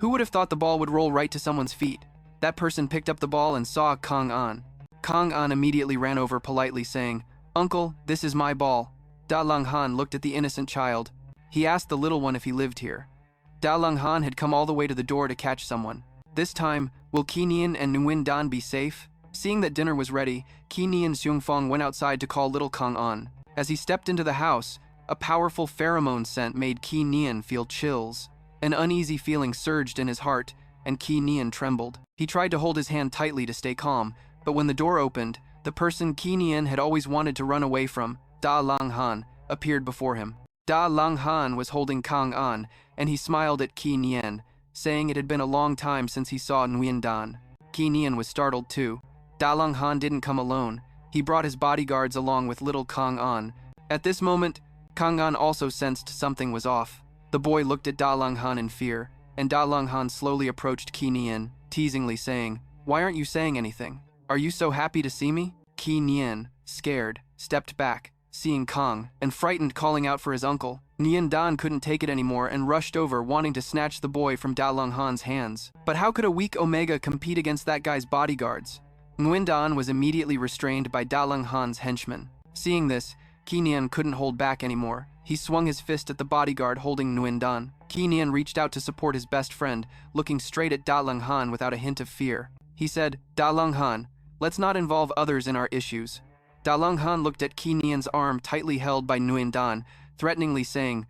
Who would have thought the ball would roll right to someone's feet? That person picked up the ball and saw Kang An. Kang An immediately ran over politely saying, "Uncle, this is my ball." Dalong Han looked at the innocent child. He asked the little one if he lived here. Dalong Han had come all the way to the door to catch someone. This time, will Kian and Nguyen Dan be safe? Seeing that dinner was ready, Kian Seungfong went outside to call little Kang An. As he stepped into the house, a powerful pheromone scent made Kian feel chills. An uneasy feeling surged in his heart, and Kian trembled. He tried to hold his hand tightly to stay calm, but when the door opened, the person Kian had always wanted to run away from, Dalong Han, appeared before him. Dalong Han was holding Kang An, and he smiled at Kian, saying it had been a long time since he saw Nguyen Dan. Kian was startled too. Dalong Han didn't come alone. He brought his bodyguards along with little Kang An. At this moment, Kang An also sensed something was off. The boy looked at Dalong Han in fear, and Dalong Han slowly approached Kian, teasingly saying, "Why aren't you saying anything? Are you so happy to see me?" Kian, scared, stepped back, seeing Kang, and frightened calling out for his uncle. Nguyen Dan couldn't take it anymore and rushed over wanting to snatch the boy from Dalong Han's hands. But how could a weak Omega compete against that guy's bodyguards? Nguyen Dan was immediately restrained by Dalong Han's henchmen. Seeing this, Kian couldn't hold back anymore. He swung his fist at the bodyguard holding Nguyen Dan. Kian reached out to support his best friend, looking straight at Dalong Han without a hint of fear. He said, "Dalong Han, let's not involve others in our issues." Dalong Han looked at Kian's arm tightly held by Nguyen Dan, threateningly saying,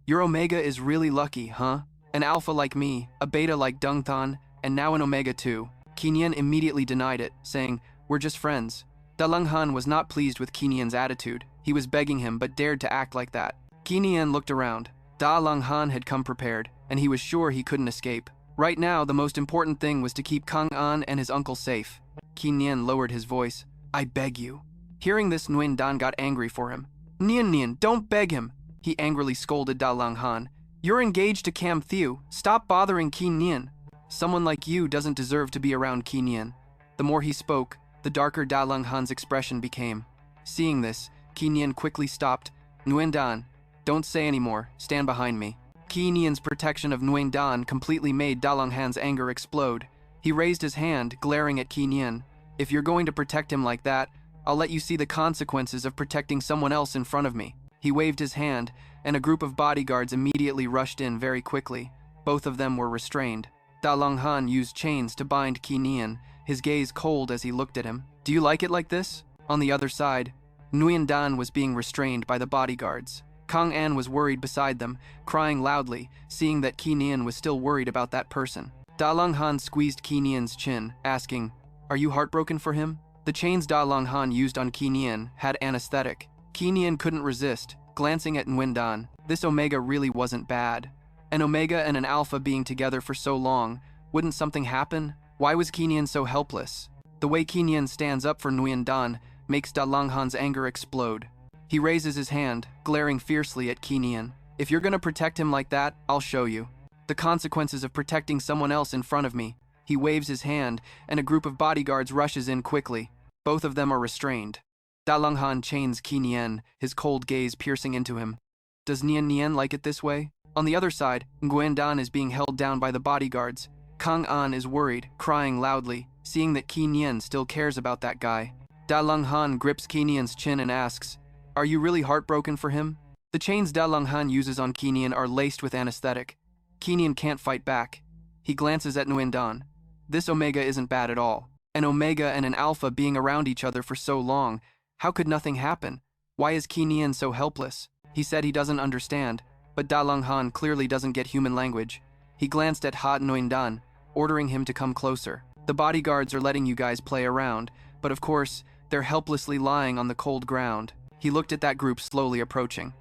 "Your Omega is really lucky, huh? An alpha like me, a beta like Dung Than, and now an Omega too." Kian immediately denied it, saying, "We're just friends." Dalong Han was not pleased with Kian's attitude. He was begging him but dared to act like that. Kian looked around. Dalong Han had come prepared, and he was sure he couldn't escape. Right now, the most important thing was to keep Kang An and his uncle safe. Kian lowered his voice. "I beg you." Hearing this, Nguyen Dan got angry for him. "Nian, don't beg him," he angrily scolded Dalong Han. "You're engaged to Cam Thieu. Stop bothering Kian. Someone like you doesn't deserve to be around Kian." The more he spoke, the darker Dalong Han's expression became. Seeing this, Kian quickly stopped. "Nguyen Dan, don't say anymore. Stand behind me." Kian's protection of Nguyen Dan completely made Dalong Han's anger explode. He raised his hand, glaring at Kian. "If you're going to protect him like that, I'll let you see the consequences of protecting someone else in front of me." He waved his hand, and a group of bodyguards immediately rushed in very quickly. Both of them were restrained. Dalong Han used chains to bind Kian, his gaze cold as he looked at him. "Do you like it like this?" On the other side, Nguyen Dan was being restrained by the bodyguards. Kang An was worried beside them, crying loudly, seeing that Kian was still worried about that person. Dalong Han squeezed Kian's chin, asking, "Are you heartbroken for him?" The chains Dalong Han used on Kian had anesthetic. Kian couldn't resist, glancing at Nguyen Dan. This Omega really wasn't bad. An Omega and an Alpha being together for so long, wouldn't something happen? Why was Kian so helpless? The way Kian stands up for Nguyen Dan makes Dalong Han's anger explode. He raises his hand, glaring fiercely at Kian. "If you're gonna protect him like that, I'll show you the consequences of protecting someone else in front of me." He waves his hand, and a group of bodyguards rushes in quickly. Both of them are restrained. Dalong Han chains Kian, his cold gaze piercing into him. Does Nian like it this way? On the other side, Nguyen Dan is being held down by the bodyguards. Kang An is worried, crying loudly, seeing that Kian still cares about that guy. Dalong Han grips Kian's chin and asks, "Are you really heartbroken for him?" The chains Dalong Han uses on Kian are laced with anesthetic. Kian can't fight back. He glances at Nguyen Dan. This Omega isn't bad at all. An Omega and an Alpha being around each other for so long, how could nothing happen? Why is Kian so helpless? He said he doesn't understand, but Dalong Han clearly doesn't get human language. He glanced at Ha Nguyen Dan, ordering him to come closer. "The bodyguards are letting you guys play around, but of course, they're helplessly lying on the cold ground." He looked at that group slowly approaching.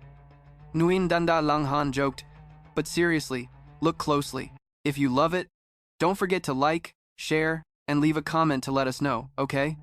Nguyen Dan Dalong Han joked, "But seriously, look closely. If you love it, don't forget to like, share, and leave a comment to let us know, okay?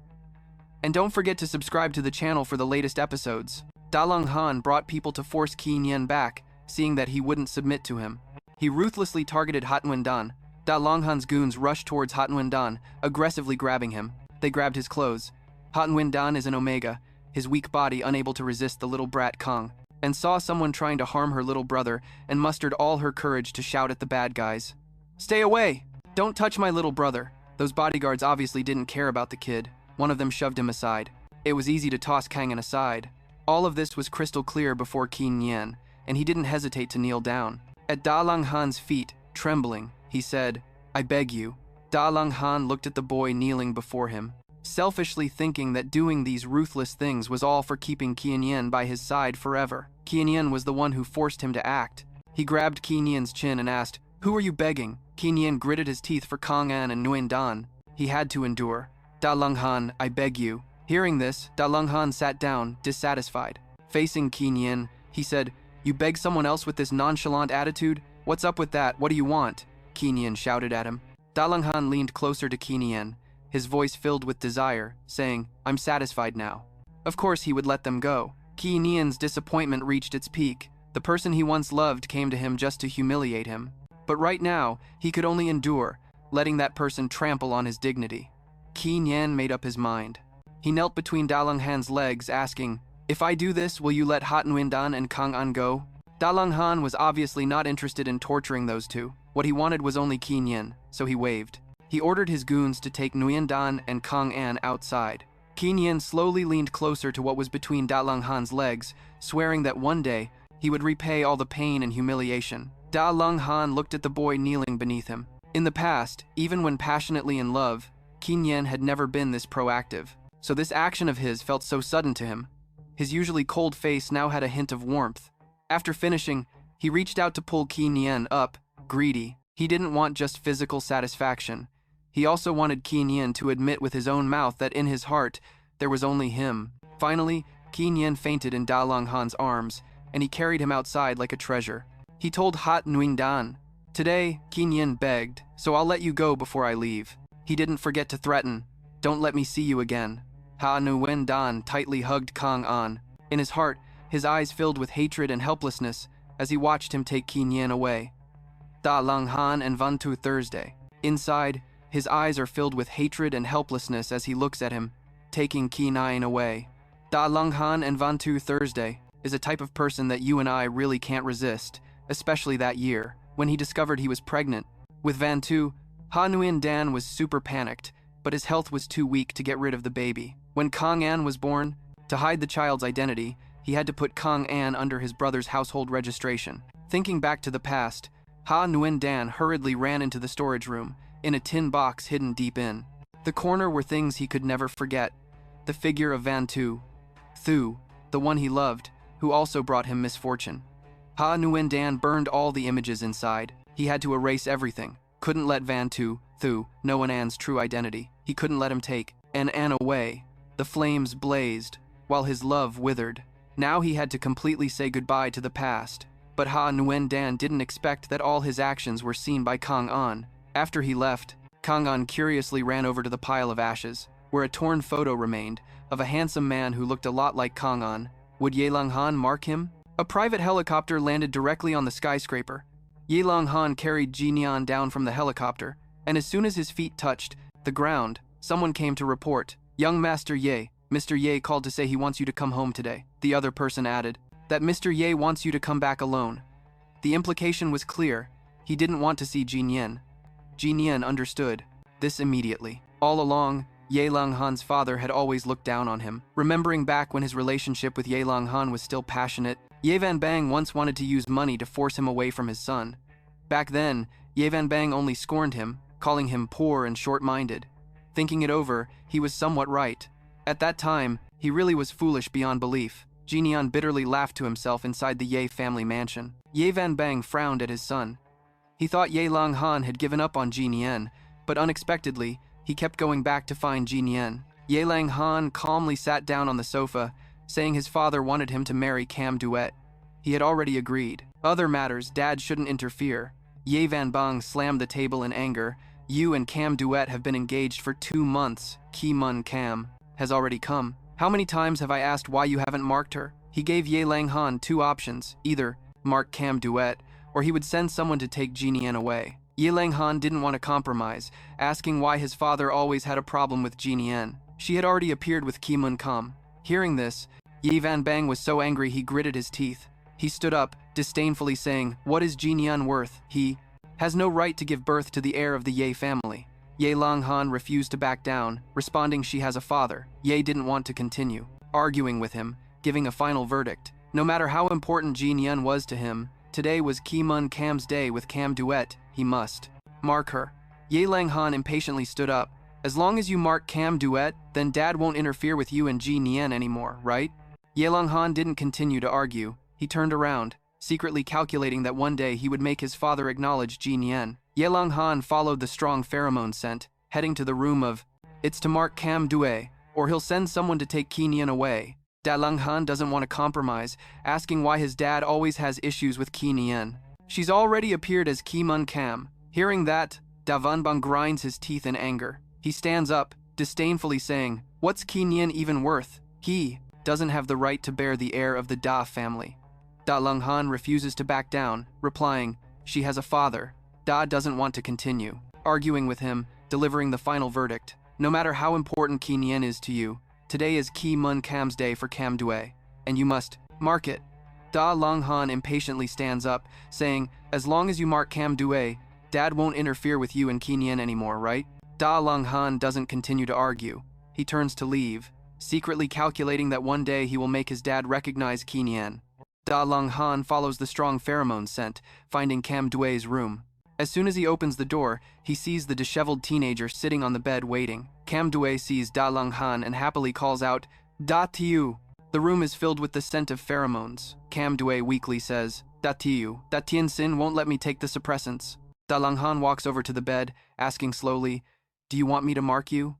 And don't forget to subscribe to the channel for the latest episodes." Dalong Han brought people to force Kian back, seeing that he wouldn't submit to him. He ruthlessly targeted Ha Nguyen Dan. Dalong Han's goons rushed towards Ha Nguyen Dan, aggressively grabbing him. They grabbed his clothes. Ha Nguyen Dan is an Omega, his weak body unable to resist the little brat Kang, and saw someone trying to harm her little brother and mustered all her courage to shout at the bad guys. "Stay away! Don't touch my little brother." Those bodyguards obviously didn't care about the kid. One of them shoved him aside. It was easy to toss Kang aside. All of this was crystal clear before Kian, and he didn't hesitate to kneel down. At Dalong Han's feet, trembling, he said, "I beg you." Dalong Han looked at the boy kneeling before him, selfishly thinking that doing these ruthless things was all for keeping Kian by his side forever. Kian was the one who forced him to act. He grabbed Kian's chin and asked, "Who are you begging?" Kian gritted his teeth for Kang An and Nguyen Dan. He had to endure. "Dalong Han, I beg you." Hearing this, Dalong Han sat down, dissatisfied. Facing Kian, he said, "You beg someone else with this nonchalant attitude? What's up with that? What do you want?" Kian shouted at him. Dalong Han leaned closer to Kian, his voice filled with desire, saying, "I'm satisfied now." Of course he would let them go. Kian's disappointment reached its peak. The person he once loved came to him just to humiliate him. But right now, he could only endure, letting that person trample on his dignity. Kian made up his mind. He knelt between Dalong Han's legs, asking, "If I do this, will you let Hat Nguyen Dan and Kang An go?" Dalong Han was obviously not interested in torturing those two. What he wanted was only Kian, so he waved. He ordered his goons to take Nguyen Dan and Kang An outside. Kian slowly leaned closer to what was between Dalong Han's legs, swearing that one day he would repay all the pain and humiliation. Dalong Han looked at the boy kneeling beneath him. In the past, even when passionately in love, Kian had never been this proactive. So this action of his felt so sudden to him. His usually cold face now had a hint of warmth. After finishing, he reached out to pull Kian up, greedy. He didn't want just physical satisfaction. He also wanted Kian to admit with his own mouth that in his heart, there was only him. Finally, Kian fainted in Dalong Han's arms, and he carried him outside like a treasure. He told Hat Nguyen Dan, "Today, Kian begged, so I'll let you go before I leave." He didn't forget to threaten, "Don't let me see you again." Ha Nguyen Dan tightly hugged Kang An. In his heart, his eyes filled with hatred and helplessness as he watched him take Kian away. Dalong Han and Vantu Thursday. Inside, his eyes are filled with hatred and helplessness as he looks at him, taking Kian away. Dalong Han and Vantu Thursday is a type of person that you and I really can't resist, especially that year, when he discovered he was pregnant. With Vantu, Ha Nguyen Dan was super panicked, but his health was too weak to get rid of the baby. When Kang An was born, to hide the child's identity, he had to put Kang An under his brother's household registration. Thinking back to the past, Ha Nguyen Dan hurriedly ran into the storage room, in a tin box hidden deep in. The corner were things he could never forget. The figure of Vantu, Thu, the one he loved, who also brought him misfortune. Ha Nguyen Dan burned all the images inside. He had to erase everything. Couldn't let Vantu, Thu, know An's true identity. He couldn't let him take An away. The flames blazed, while his love withered. Now he had to completely say goodbye to the past. But Ha Nguyen Dan didn't expect that all his actions were seen by Kang An. After he left, Kang An curiously ran over to the pile of ashes, where a torn photo remained of a handsome man who looked a lot like Kang An. Would Dalong Han mark him? A private helicopter landed directly on the skyscraper. Dalong Han carried Jian down from the helicopter, and as soon as his feet touched the ground, someone came to report. "Young Master Ye, Mr. Ye called to say he wants you to come home today." The other person added, "That Mr. Ye wants you to come back alone." The implication was clear. He didn't want to see Jian. Jian understood this immediately. All along, Dalong Han's father had always looked down on him. Remembering back when his relationship with Dalong Han was still passionate, Ye Van Bang once wanted to use money to force him away from his son. Back then, Ye Van Bang only scorned him, calling him poor and short-minded. Thinking it over, he was somewhat right. At that time, he really was foolish beyond belief. Jian bitterly laughed to himself inside the Ye family mansion. Ye Van Bang frowned at his son. He thought Dalong Han had given up on Jian, but unexpectedly, he kept going back to find Jian. Dalong Han calmly sat down on the sofa, saying his father wanted him to marry Cam Duet. He had already agreed. Other matters, Dad shouldn't interfere. Ye Van Bang slammed the table in anger. "You and Cam Duet have been engaged for 2 months. Ki Mun Cam has already come. How many times have I asked why you haven't marked her?" He gave Dalong Han 2 options, either mark Cam Duet, or he would send someone to take Jian away. Dalong Han didn't want to compromise, asking why his father always had a problem with Jian. She had already appeared with Ki Mun Kam. Hearing this, Ye Van Bang was so angry he gritted his teeth. He stood up, disdainfully saying, "What is Jian worth?" has no right to give birth to the heir of the Ye family. Dalong Han refused to back down, responding she has a father. Ye didn't want to continue arguing with him, giving a final verdict. No matter how important Ji Nian was to him, today was Ki-mun Cam's day with Cam Duet. He must mark her. Dalong Han impatiently stood up. As long as you mark Cam Duet, then Dad won't interfere with you and Ji Nian anymore, right? Dalong Han didn't continue to argue. He turned around, secretly calculating that one day he would make his father acknowledge Ji Nian. Dalong Han followed the strong pheromone scent, heading to the room of, "It's to mark Cam Duet, or he'll send someone to take Ki Nian away." Dalong Han doesn't want to compromise, asking why his dad always has issues with Ki Nian. She's already appeared as Ki-mun Cam. Hearing that, Davanbang grinds his teeth in anger. He stands up, disdainfully saying, "What's Ki Nian even worth? He doesn't have the right to bear the heir of the Da family." Dalong Han refuses to back down, replying, "She has a father." Da doesn't want to continue arguing with him, delivering the final verdict. "No matter how important Ki Nian is to you, today is Ki-mun Cam's day for Cam Duet, and you must mark it." Dalong Han impatiently stands up, saying, "As long as you mark Cam Duet, Dad won't interfere with you and Ki Nian anymore, right?" Dalong Han doesn't continue to argue. He turns to leave, secretly calculating that one day he will make his dad recognize Ki Nian. Dalong Han follows the strong pheromone scent, finding Cam Duet's room. As soon as he opens the door, he sees the disheveled teenager sitting on the bed waiting. Cam Duet sees Dalong Han and happily calls out, "Da Tiu." The room is filled with the scent of pheromones. Cam Duet weakly says, "Da Tiu, that Tien Sin won't let me take the suppressants." Dalong Han walks over to the bed, asking slowly, "Do you want me to mark you?"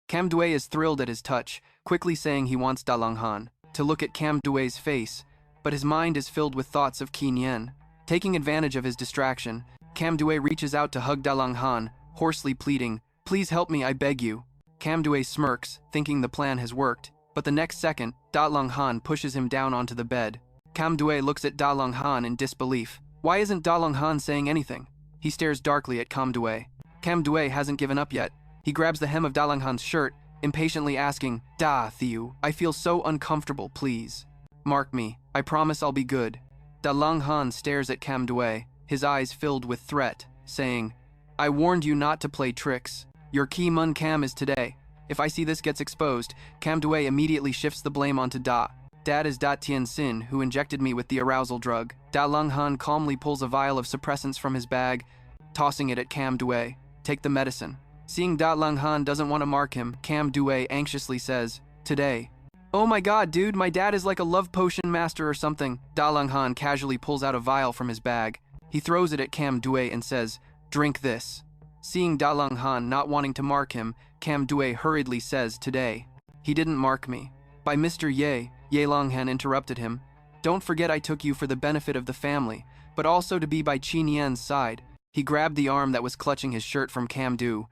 Cam Duet is thrilled at his touch, quickly saying he wants Dalong Han to look at Cam Duet's face, but his mind is filled with thoughts of Ki Nian. Taking advantage of his distraction, Cam Duet reaches out to hug Dalong Han, hoarsely pleading, "Please help me, I beg you." Cam Duet smirks, thinking the plan has worked, but the next second, Dalong Han pushes him down onto the bed. Cam Duet looks at Dalong Han in disbelief. Why isn't Dalong Han saying anything? He stares darkly at Cam Duet. Cam Duet hasn't given up yet. He grabs the hem of Dalong Han's shirt, impatiently asking, "Da, Thiu, I feel so uncomfortable, please. Mark me. I promise I'll be good." Dalong Han stares at Cam Duet, his eyes filled with threat, saying, "I warned you not to play tricks. Your Ki-mun Cam is today. If I see this gets exposed," Cam Duet immediately shifts the blame onto Da. "Dad is Da Tien Sin, who injected me with the arousal drug." Dalong Han calmly pulls a vial of suppressants from his bag, tossing it at Cam Duet. "Take the medicine." Seeing Dalong Han doesn't want to mark him, Cam Duet anxiously says, "Today." "Oh my god, dude, my dad is like a love potion master or something." Dalong Han casually pulls out a vial from his bag. He throws it at Cam Duet and says, "Drink this." Seeing Dalong Han not wanting to mark him, Cam Duet hurriedly says, "Today." "He didn't mark me." "By Mr. Ye," Dalong Han interrupted him. "Don't forget I took you for the benefit of the family, but also to be by Chi Nian's side." He grabbed the arm that was clutching his shirt from Cam Du.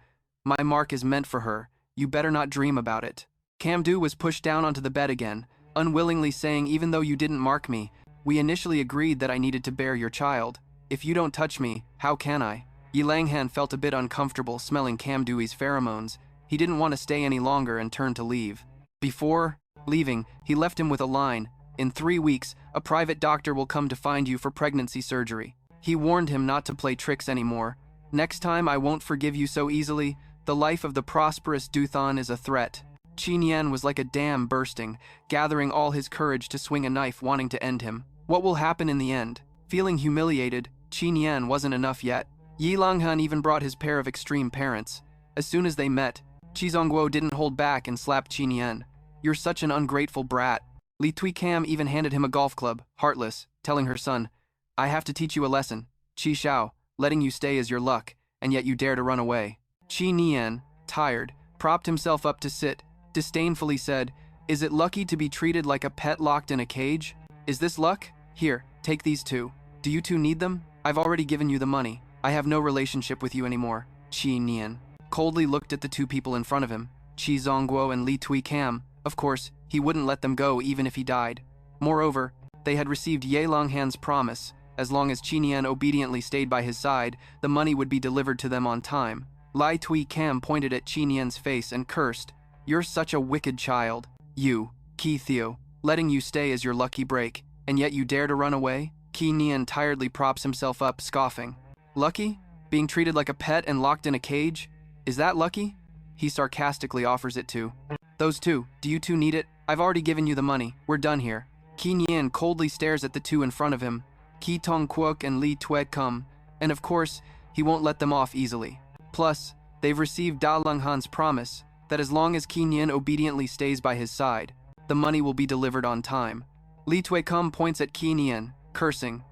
"My mark is meant for her. You better not dream about it." Cam Du was pushed down onto the bed again, unwillingly saying, "Even though you didn't mark me, we initially agreed that I needed to bear your child. If you don't touch me, how can I?" Dalong Han felt a bit uncomfortable smelling Cam Due's pheromones. He didn't want to stay any longer and turned to leave. Before leaving, he left him with a line, "In 3 weeks, a private doctor will come to find you for pregnancy surgery." He warned him not to play tricks anymore. "Next time I won't forgive you so easily. The life of the prosperous Duthan is a threat." Chi Nian was like a dam bursting, gathering all his courage to swing a knife wanting to end him. What will happen in the end? Feeling humiliated, Chi Nian wasn't enough yet. Dalong Han even brought his pair of extreme parents. As soon as they met, Chi Zongguo didn't hold back and slapped Chi Nian. "You're such an ungrateful brat." Li Tui Cam even handed him a golf club, heartless, telling her son, "I have to teach you a lesson. Chi Xiao, letting you stay is your luck, and yet you dare to run away." Chi Nian, tired, propped himself up to sit, disdainfully said, "Is it lucky to be treated like a pet locked in a cage? Is this luck? Here, take these two. Do you two need them? I've already given you the money. I have no relationship with you anymore." Chi Nian coldly looked at the two people in front of him, Chi Zongguo and Li Tui Cam. Of course, he wouldn't let them go even if he died. Moreover, they had received Dalong Han's promise. As long as Chi Nian obediently stayed by his side, the money would be delivered to them on time. Li Tui Cam pointed at Chi Nian's face and cursed, "You're such a wicked child. You, Ki Theo, letting you stay is your lucky break, and yet you dare to run away?" Ki Nian tiredly props himself up, scoffing. "Lucky? Being treated like a pet and locked in a cage? Is that lucky? He sarcastically offers it to. Those two, do you two need it? I've already given you the money. We're done here. Kian coldly stares at the two in front of him. Ki Tong Kwok and Li Tue come, and of course, he won't let them off easily. Plus, they've received Dalong Han's promise that as long as Kian obediently stays by his side, the money will be delivered on time. Li Tue Kum points at Kian, cursing.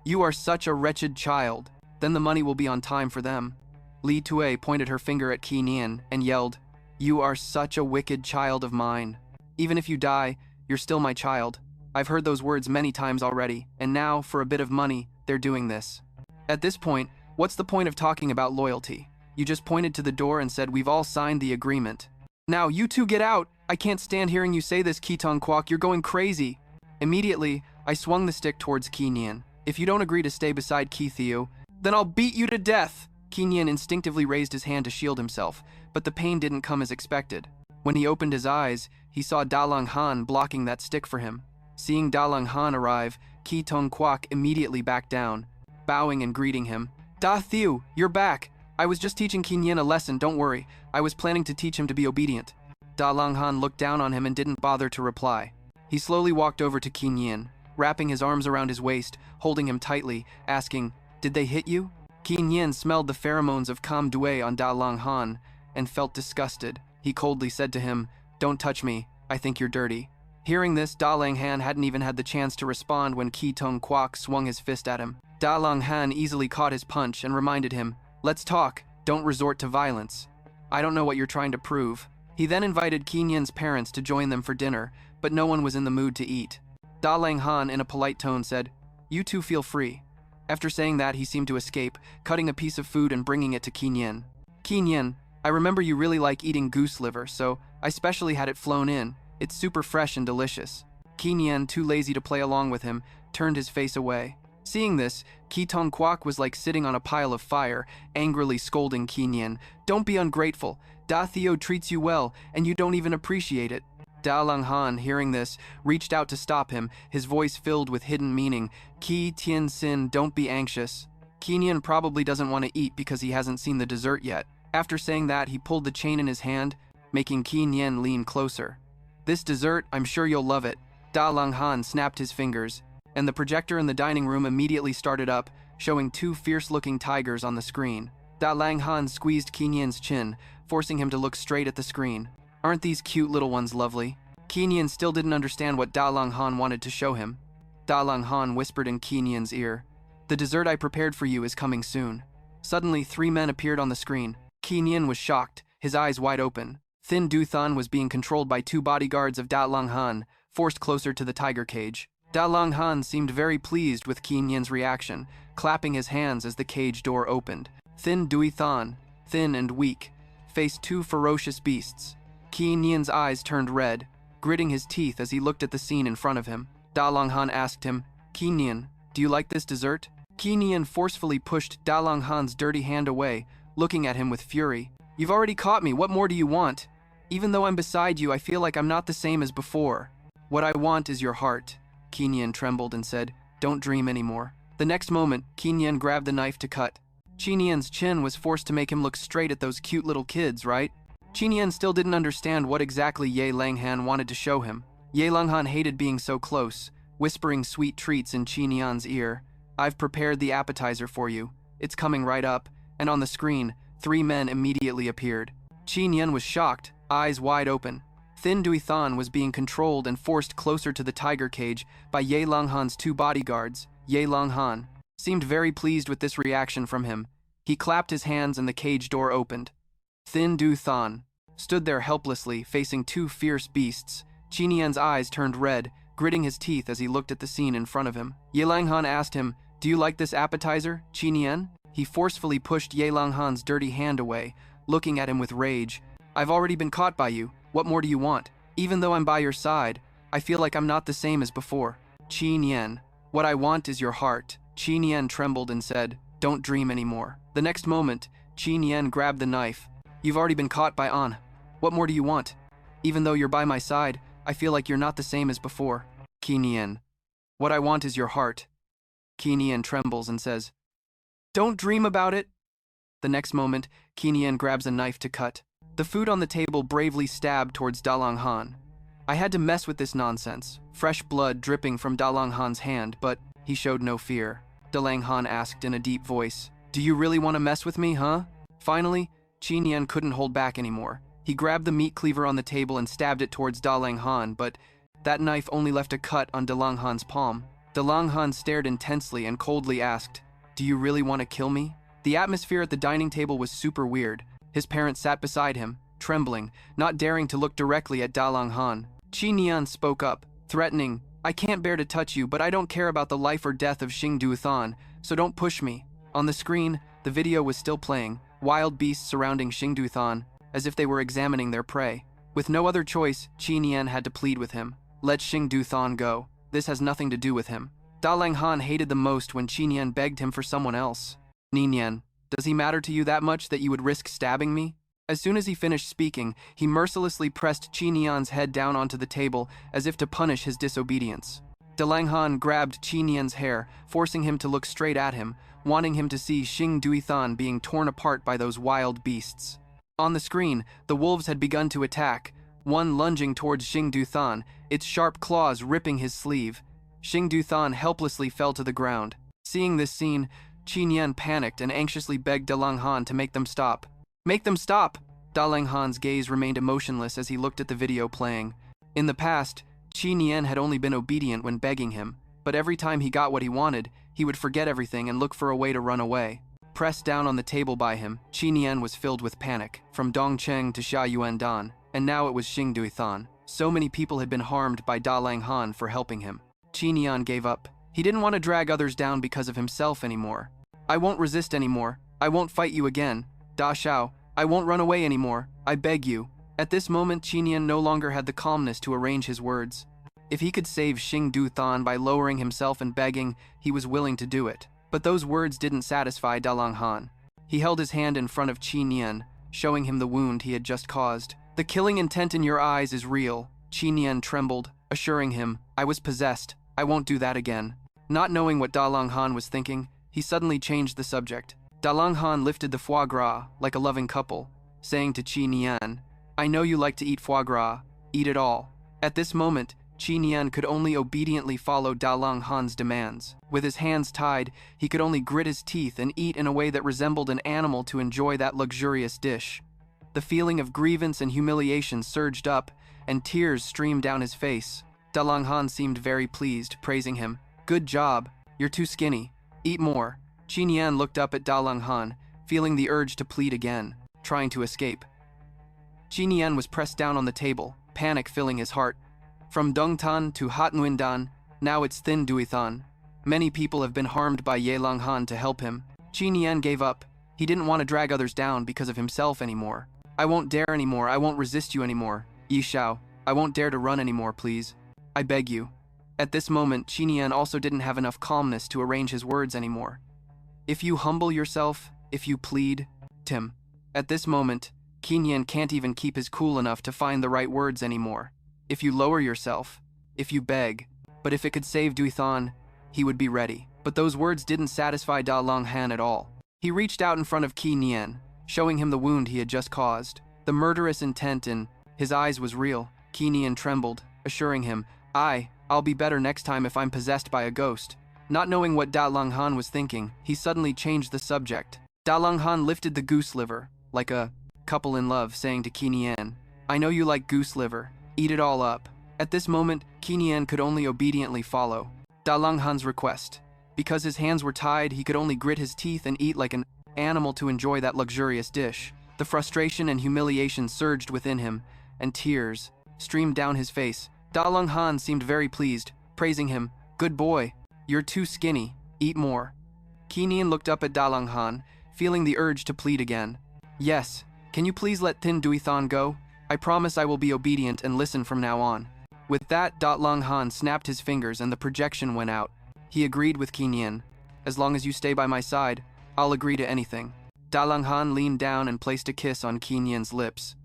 You are such a wretched child. Then the money will be on time for them. Li Tue pointed her finger at Kian and yelled, You are such a wicked child of mine. Even if you die, you're still my child. I've heard those words many times already, and now, for a bit of money, they're doing this. At this point, what's the point of talking about loyalty? You just pointed to the door and said we've all signed the agreement. Now, you two get out! I can't stand hearing you say this, Kitong Kwok, you're going crazy! Immediately, I swung the stick towards Kian. If you don't agree to stay beside Ki Theo, then I'll beat you to death! Kian instinctively raised his hand to shield himself, but the pain didn't come as expected. When he opened his eyes, he saw Dalong Han blocking that stick for him. Seeing Dalong Han arrive, Ki Tong Kwok immediately backed down, bowing and greeting him. Da Thiu, you're back! I was just teaching Kian a lesson, don't worry. I was planning to teach him to be obedient. Dalong Han looked down on him and didn't bother to reply. He slowly walked over to Kian, wrapping his arms around his waist, holding him tightly, asking, Did they hit you? Kian smelled the pheromones of Cam Duet on Dalong Han and felt disgusted. He coldly said to him, Don't touch me, I think you're dirty. Hearing this, Dalong Han hadn't even had the chance to respond when Ki Tong Kwok swung his fist at him. Dalong Han easily caught his punch and reminded him, Let's talk, don't resort to violence. I don't know what you're trying to prove. He then invited Kian's parents to join them for dinner, but no one was in the mood to eat. Dalong Han, in a polite tone, said, You two feel free. After saying that, he seemed to escape, cutting a piece of food and bringing it to Kian. Kian, I remember you really like eating goose liver, so I specially had it flown in. It's super fresh and delicious. Kian, too lazy to play along with him, turned his face away. Seeing this, Ki Tong Kwok was like sitting on a pile of fire, angrily scolding Kian. Don't be ungrateful. Da Theo treats you well, and you don't even appreciate it. Dalong Han, hearing this, reached out to stop him, his voice filled with hidden meaning. Ki Tien Sin, don't be anxious. Kian probably doesn't want to eat because he hasn't seen the dessert yet. After saying that, he pulled the chain in his hand, making Kian lean closer. This dessert, I'm sure you'll love it. Dalong Han snapped his fingers, and the projector in the dining room immediately started up, showing two fierce-looking tigers on the screen. Dalong Han squeezed Kian's chin, forcing him to look straight at the screen. Aren't these cute little ones lovely? Kian still didn't understand what Dalong Han wanted to show him. Dalong Han whispered in Kian's ear, The dessert I prepared for you is coming soon. Suddenly, 3 men appeared on the screen. Kian was shocked, his eyes wide open. Thin Duthan was being controlled by 2 bodyguards of Dalong Han, forced closer to the tiger cage. Dalong Han seemed very pleased with Kian's reaction, clapping his hands as the cage door opened. Thin Duthan, thin and weak, faced 2 ferocious beasts. Kian's eyes turned red, gritting his teeth as he looked at the scene in front of him. Dalong Han asked him, Kian, do you like this dessert? Kian forcefully pushed Dalong Han's dirty hand away, looking at him with fury. You've already caught me, what more do you want? Even though I'm beside you, I feel like I'm not the same as before. What I want is your heart. Kian trembled and said, Don't dream anymore. The next moment, Kian grabbed the knife to cut. Chinian's chin was forced to make him look straight at those cute little kids, right? Chinian still didn't understand what exactly Ye Langhan wanted to show him. Ye Langhan hated being so close, whispering sweet treats in Chinian's ear. I've prepared the appetizer for you. It's coming right up. And on the screen, 3 men immediately appeared. Chinian was shocked, eyes wide open. Thin Duithan was being controlled and forced closer to the tiger cage by Ye Langhan's 2 bodyguards. Ye Langhan seemed very pleased with this reaction from him. He clapped his hands and the cage door opened. Thin Duthan stood there helplessly, facing 2 fierce beasts. Chinian's eyes turned red, gritting his teeth as he looked at the scene in front of him. Ye Langhan asked him, Do you like this appetizer, Chinian? He forcefully pushed Ye Langhan's dirty hand away, looking at him with rage. I've already been caught by you. What more do you want? Even though I'm by your side, I feel like I'm not the same as before. Qin, what I want is your heart. Qin trembled and said, Don't dream anymore. The next moment, Qin grabbed the knife. You've already been caught by An. What more do you want? Even though you're by my side, I feel like you're not the same as before. Qin, what I want is your heart. Qin trembles and says, Don't dream about it. The next moment, Kian grabs a knife to cut. The food on the table bravely stabbed towards Dalong Han. I had to mess with this nonsense, fresh blood dripping from Dalong Han's hand, but he showed no fear. Dalong Han asked in a deep voice, "Do you really want to mess with me, huh?" Finally, Kian couldn't hold back anymore. He grabbed the meat cleaver on the table and stabbed it towards Dalong Han, but that knife only left a cut on Dalong Han's palm. Dalong Han stared intensely and coldly asked, "Do you really want to kill me?" The atmosphere at the dining table was super weird. His parents sat beside him, trembling, not daring to look directly at Dalong Han. Kian spoke up, threatening, "I can't bear to touch you, but I don't care about the life or death of Xing Duothan, so don't push me." On the screen, the video was still playing, wild beasts surrounding Xing Duothan, as if they were examining their prey. With no other choice, Kian had to plead with him. "Let Xing Duothan go. This has nothing to do with him." Dalong Han hated the most when Kian begged him for someone else. "Nian, does he matter to you that much that you would risk stabbing me?" As soon as he finished speaking, he mercilessly pressed Kian's head down onto the table as if to punish his disobedience. Dalong Han grabbed Kian's hair, forcing him to look straight at him, wanting him to see Xing Duothan being torn apart by those wild beasts. On the screen, the wolves had begun to attack, one lunging towards Xing Duothan, its sharp claws ripping his sleeve. Xing Duothan helplessly fell to the ground. Seeing this scene, Kian panicked and anxiously begged Dalong Han to make them stop. "Make them stop!" Dalong Han's gaze remained emotionless as he looked at the video playing. In the past, Kian had only been obedient when begging him, but every time he got what he wanted, he would forget everything and look for a way to run away. Pressed down on the table by him, Kian was filled with panic, from Dongcheng to Xia Yuandan, and now it was Xing Duothan. So many people had been harmed by Dalong Han for helping him. Kian gave up. He didn't want to drag others down because of himself anymore. "I won't resist anymore. I won't fight you again. Da Xiao, I won't run away anymore. I beg you." At this moment, Kian no longer had the calmness to arrange his words. If he could save Xing Duothan by lowering himself and begging, he was willing to do it. But those words didn't satisfy Dalong Han. He held his hand in front of Kian, showing him the wound he had just caused. "The killing intent in your eyes is real." Kian trembled, assuring him, "I was possessed. I won't do that again." Not knowing what Dalong Han was thinking, he suddenly changed the subject. Dalong Han lifted the foie gras like a loving couple, saying to Kian, "I know you like to eat foie gras. Eat it all." At this moment, Kian could only obediently follow Dalong Han's demands. With his hands tied, he could only grit his teeth and eat in a way that resembled an animal to enjoy that luxurious dish. The feeling of grievance and humiliation surged up, and tears streamed down his face. Dalong Han seemed very pleased, praising him. "Good job. You're too skinny. Eat more." Kian looked up at Dalong Han, feeling the urge to plead again, trying to escape. Kian was pressed down on the table, panic filling his heart. From Dongtan to Hatnwindan, now it's Thin Duothan. Many people have been harmed by Dalong Han to help him. Kian gave up. He didn't want to drag others down because of himself anymore. "I won't dare anymore. I won't resist you anymore. Yishao, I won't dare to run anymore, please. I beg you." At this moment, Kian also didn't have enough calmness to arrange his words anymore. "If you humble yourself, if you plead, Tim." At this moment, Kian can't even keep his cool enough to find the right words anymore. "If you lower yourself, if you beg." But if it could save Duothan, he would be ready. But those words didn't satisfy Dalong Han at all. He reached out in front of Kian, showing him the wound he had just caused. The murderous intent in his eyes was real. Kian trembled, assuring him, I'll be better next time if I'm possessed by a ghost." Not knowing what Dalong Han was thinking, he suddenly changed the subject. Dalong Han lifted the goose liver, like a couple in love, saying to Kian, "I know you like goose liver. Eat it all up." At this moment, Kian could only obediently follow Dalong Han's request. Because his hands were tied, he could only grit his teeth and eat like an animal to enjoy that luxurious dish. The frustration and humiliation surged within him, and tears streamed down his face. Dalong Han seemed very pleased, praising him. "Good boy. You're too skinny. Eat more." Kian looked up at Dalong Han, feeling the urge to plead again. "Yes. Can you please let Thin Duothan go? I promise I will be obedient and listen from now on." With that, Dalong Han snapped his fingers and the projection went out. He agreed with Kian. "As long as you stay by my side, I'll agree to anything." Dalong Han leaned down and placed a kiss on Kian's lips.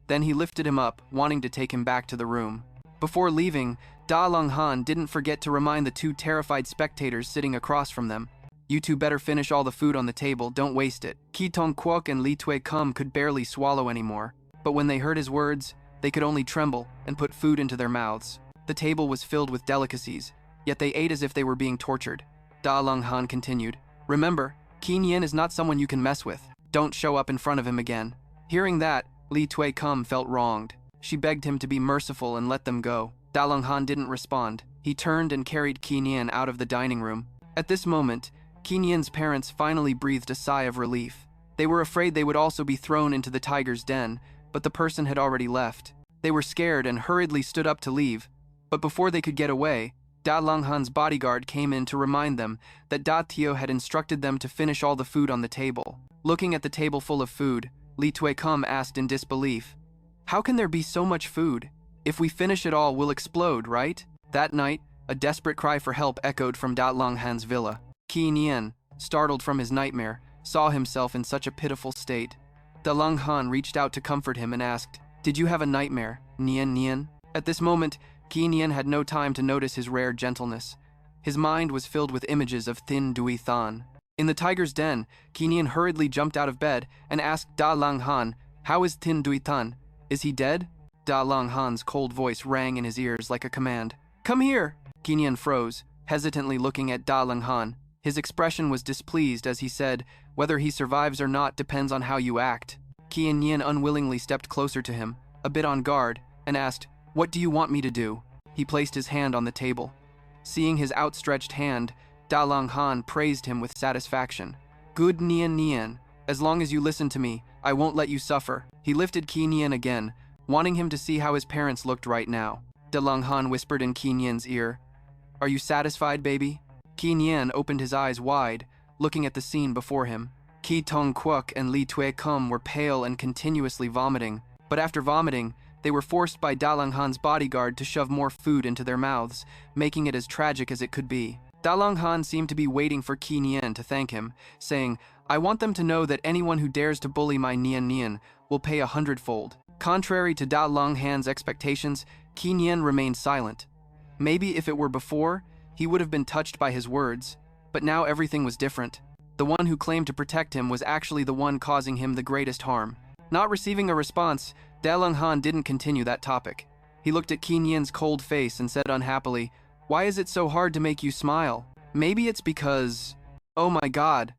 Then he lifted him up, wanting to take him back to the room. Before leaving, Dalong Han didn't forget to remind the two terrified spectators sitting across from them. You two better finish all the food on the table, don't waste it. Ki Tong Kwok and Li Tui Kum could barely swallow anymore, but when they heard his words, they could only tremble and put food into their mouths. The table was filled with delicacies, yet they ate as if they were being tortured. Dalong Han continued, "Remember, Kian is not someone you can mess with. Don't show up in front of him again." Hearing that, Li Tui Kum felt wronged. She begged him to be merciful and let them go. Dalong Han didn't respond. He turned and carried Kian out of the dining room. At this moment, Kian's parents finally breathed a sigh of relief. They were afraid they would also be thrown into the tiger's den, but the person had already left. They were scared and hurriedly stood up to leave, but before they could get away, Dalong Han's bodyguard came in to remind them that Da Tio had instructed them to finish all the food on the table. Looking at the table full of food, Li Tui Kum asked in disbelief, "How can there be so much food? If we finish it all, we'll explode, right?" That night, a desperate cry for help echoed from Dalong Han's villa. Kian, startled from his nightmare, saw himself in such a pitiful state. Dalong Han reached out to comfort him and asked, "Did you have a nightmare, Nian?" At this moment, Kian had no time to notice his rare gentleness. His mind was filled with images of Thin Dui Than. In the tiger's den, Kian hurriedly jumped out of bed and asked Dalong Han, "How is Thin Dui Than? Is he dead?" Dalong Han's cold voice rang in his ears like a command. "Come here!" Kian froze, hesitantly looking at Dalong Han. His expression was displeased as he said, "Whether he survives or not depends on how you act." Kian unwillingly stepped closer to him, a bit on guard, and asked, "What do you want me to do?" He placed his hand on the table. Seeing his outstretched hand, Dalong Han praised him with satisfaction. "Good Nian, as long as you listen to me, I won't let you suffer." He lifted Kian again, wanting him to see how his parents looked right now. Dalong Han whispered in Kian's ear, "Are you satisfied, baby?" Kian opened his eyes wide, looking at the scene before him. Ki Tong Kwok and Li Tui Kum were pale and continuously vomiting, but after vomiting, they were forced by Dalong Han's bodyguard to shove more food into their mouths, making it as tragic as it could be. Dalong Han seemed to be waiting for Kian to thank him, saying, "I want them to know that anyone who dares to bully my Nian will pay 100-fold. Contrary to Dalong Han's expectations, Kian remained silent. Maybe if it were before, he would have been touched by his words, but now everything was different. The one who claimed to protect him was actually the one causing him the greatest harm. Not receiving a response, Dalong Han didn't continue that topic. He looked at Kian's cold face and said unhappily, "Why is it so hard to make you smile? Maybe it's because... Oh my god.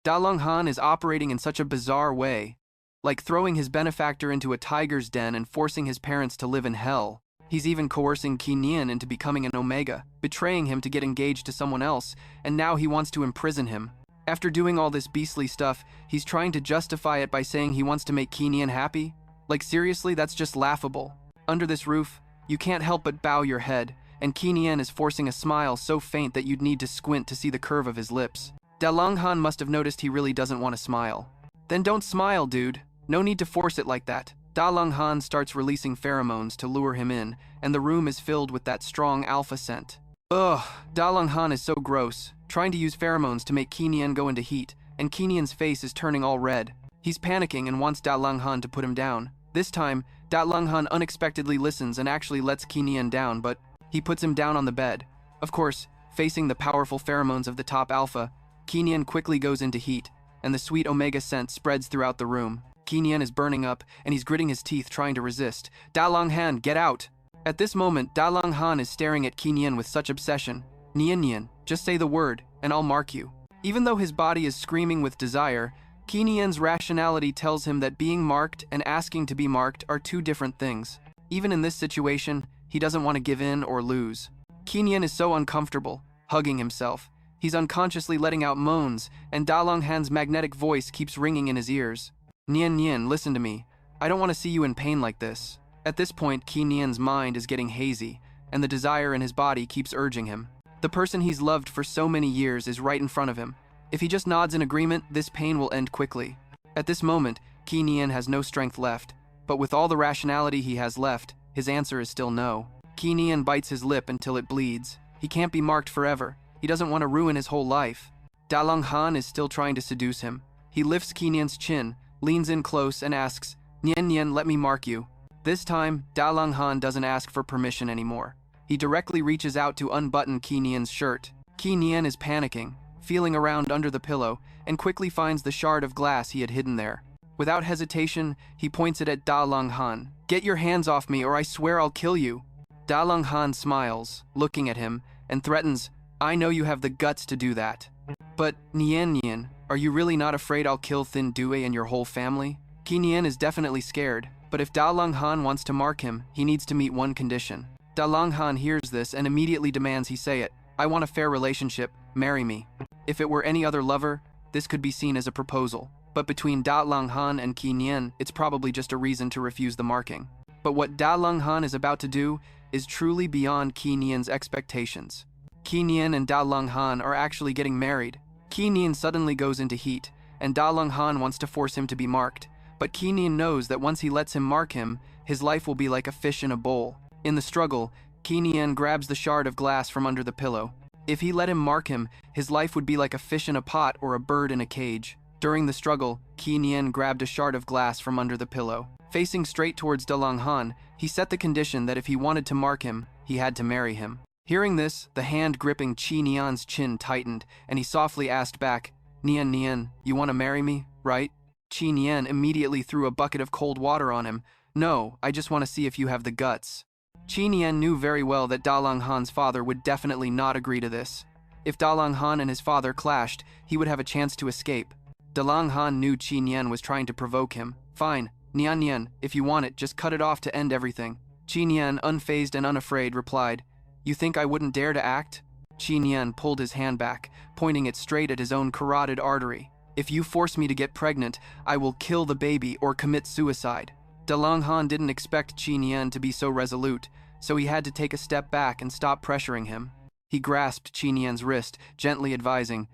Dalong Han is operating in such a bizarre way. Like throwing his benefactor into a tiger's den and forcing his parents to live in hell. He's even coercing Kian into becoming an Omega, betraying him to get engaged to someone else, and now he wants to imprison him. After doing all this beastly stuff, he's trying to justify it by saying he wants to make Kian happy? Like seriously, that's just laughable. Under this roof, you can't help but bow your head, and Kian is forcing a smile so faint that you'd need to squint to see the curve of his lips. Dalong Han must have noticed he really doesn't want to smile. Then don't smile, dude. No need to force it like that. Dalong Han starts releasing pheromones to lure him in, and the room is filled with that strong alpha scent. Ugh, Dalong Han is so gross, trying to use pheromones to make Kian go into heat, and Kian's face is turning all red. He's panicking and wants Dalong Han to put him down. This time, Dalong Han unexpectedly listens and actually lets Kian down, but he puts him down on the bed. Of course, facing the powerful pheromones of the top alpha, Kian quickly goes into heat, and the sweet omega scent spreads throughout the room. Kian is burning up, and he's gritting his teeth trying to resist. Dalong Han, get out! At this moment, Dalong Han is staring at Kian with such obsession. Nian, just say the word, and I'll mark you. Even though his body is screaming with desire, Kian's rationality tells him that being marked and asking to be marked are two different things. Even in this situation, he doesn't want to give in or lose. Kian is so uncomfortable, hugging himself. He's unconsciously letting out moans, and Dalong Han's magnetic voice keeps ringing in his ears. Nian, listen to me. I don't want to see you in pain like this. At this point, Kian's mind is getting hazy, and the desire in his body keeps urging him. The person he's loved for so many years is right in front of him. If he just nods in agreement, this pain will end quickly. At this moment, Kian has no strength left, but with all the rationality he has left, his answer is still no. Kian bites his lip until it bleeds. He can't be marked forever. He doesn't want to ruin his whole life. Dalong Han is still trying to seduce him. He lifts Kian's chin, leans in close, and asks, Nian, let me mark you. This time, Dalong Han doesn't ask for permission anymore. He directly reaches out to unbutton Kian's shirt. Kian is panicking, feeling around under the pillow, and quickly finds the shard of glass he had hidden there. Without hesitation, he points it at Dalong Han. "Get your hands off me or I swear I'll kill you." Dalong Han smiles, looking at him, and threatens, "I know you have the guts to do that. But, Nian, are you really not afraid I'll kill Thin Due and your whole family?" Kian is definitely scared, but if Dalong Han wants to mark him, he needs to meet one condition. Dalong Han hears this and immediately demands he say it. "I want a fair relationship, marry me." If it were any other lover, this could be seen as a proposal. But between Dalong Han and Kian, it's probably just a reason to refuse the marking. But what Dalong Han is about to do is truly beyond Kian's expectations. Kian and Dalong Han are actually getting married. Kian suddenly goes into heat, and Dalong Han wants to force him to be marked. But Kian knows that once he lets him mark him, his life will be like a fish in a bowl. In the struggle, Kian grabs the shard of glass from under the pillow. If he let him mark him, his life would be like a fish in a pot or a bird in a cage. During the struggle, Kian grabbed a shard of glass from under the pillow. Facing straight towards Dalong Han, he set the condition that if he wanted to mark him, he had to marry him. Hearing this, the hand gripping Nian's chin tightened, and he softly asked back, Nian, you want to marry me, right?" Nian immediately threw a bucket of cold water on him. "No, I just want to see if you have the guts." Nian knew very well that Dalong Han's father would definitely not agree to this. If Dalong Han and his father clashed, he would have a chance to escape. Dalong Han knew Nian was trying to provoke him. "Fine, Nian, if you want it, just cut it off to end everything." Nian, unfazed and unafraid, replied, "You think I wouldn't dare to act?" Nian pulled his hand back, pointing it straight at his own carotid artery. "If you force me to get pregnant, I will kill the baby or commit suicide." Dalong Han didn't expect Nian to be so resolute, so he had to take a step back and stop pressuring him. He grasped Nian's wrist, gently advising,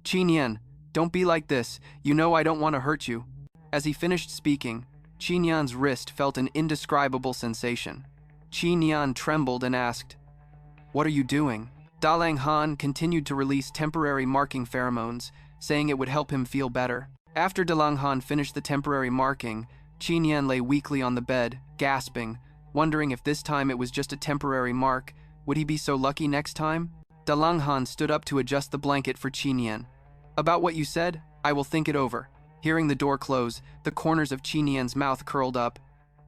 "Nian, don't be like this, you know I don't want to hurt you." As he finished speaking, Nian's wrist felt an indescribable sensation. Nian trembled and asked, "What are you doing?" Dalong Han continued to release temporary marking pheromones, saying it would help him feel better. After Dalong Han finished the temporary marking, Nian lay weakly on the bed, gasping, wondering if this time it was just a temporary mark. Would he be so lucky next time? Dalong Han stood up to adjust the blanket for Nian. "About what you said, I will think it over." Hearing the door close, the corners of Nian's mouth curled up.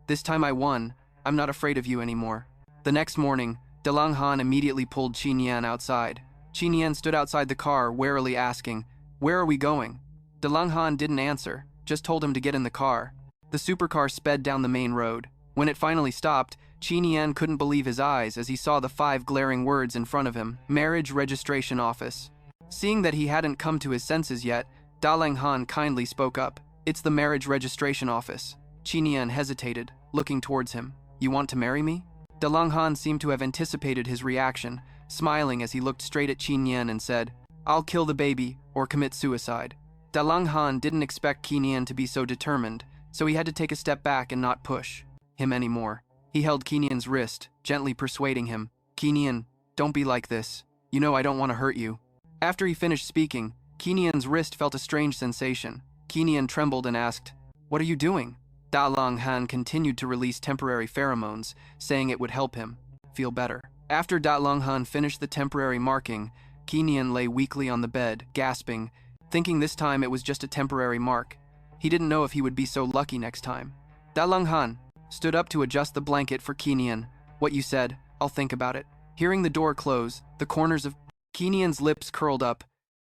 "This time I won. I'm not afraid of you anymore." The next morning, Dalong Han immediately pulled Nian outside. Nian stood outside the car, warily asking, "Where are we going?" Dalong Han didn't answer, just told him to get in the car. The supercar sped down the main road. When it finally stopped, Nian couldn't believe his eyes as he saw the 5 glaring words in front of him: Marriage Registration Office. Seeing that he hadn't come to his senses yet, Dalong Han kindly spoke up. "It's the Marriage Registration Office." Nian hesitated, looking towards him. "You want to marry me?" Dalong Han seemed to have anticipated his reaction, smiling as he looked straight at Nian and said, "I'll kill the baby or commit suicide." Dalong Han didn't expect Nian to be so determined, so he had to take a step back and not push him anymore. He held Nian's wrist, gently persuading him. "Nian, don't be like this. You know I don't want to hurt you." After he finished speaking, Nian's wrist felt a strange sensation. Nian trembled and asked, "What are you doing?" Dalong Han continued to release temporary pheromones, saying it would help him feel better. After Dalong Han finished the temporary marking, Nian lay weakly on the bed, gasping, thinking this time it was just a temporary mark. He didn't know if he would be so lucky next time. Dalong Han stood up to adjust the blanket for Nian. "What you said, I'll think about it." Hearing the door close, the corners of Nian's lips curled up.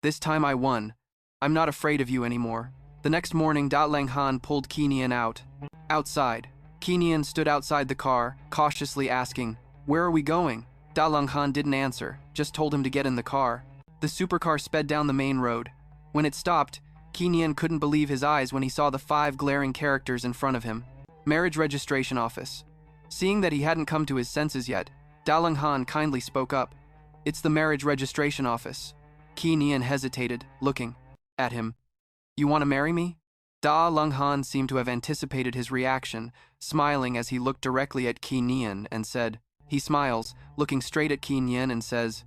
"This time I won. I'm not afraid of you anymore." The next morning, Dalong Han pulled Nian out. Outside, Nian stood outside the car, cautiously asking, "Where are we going?" Dalong Han didn't answer, just told him to get in the car. The supercar sped down the main road. When it stopped, Nian couldn't believe his eyes when he saw the 5 glaring characters in front of him. Marriage Registration Office. Seeing that he hadn't come to his senses yet, Dalong Han kindly spoke up. "It's the Marriage Registration Office." Nian hesitated, looking at him. "You want to marry me?" Dalong Han seemed to have anticipated his reaction, smiling as he looked directly at Nian and said, he smiles, looking straight at Nian and says,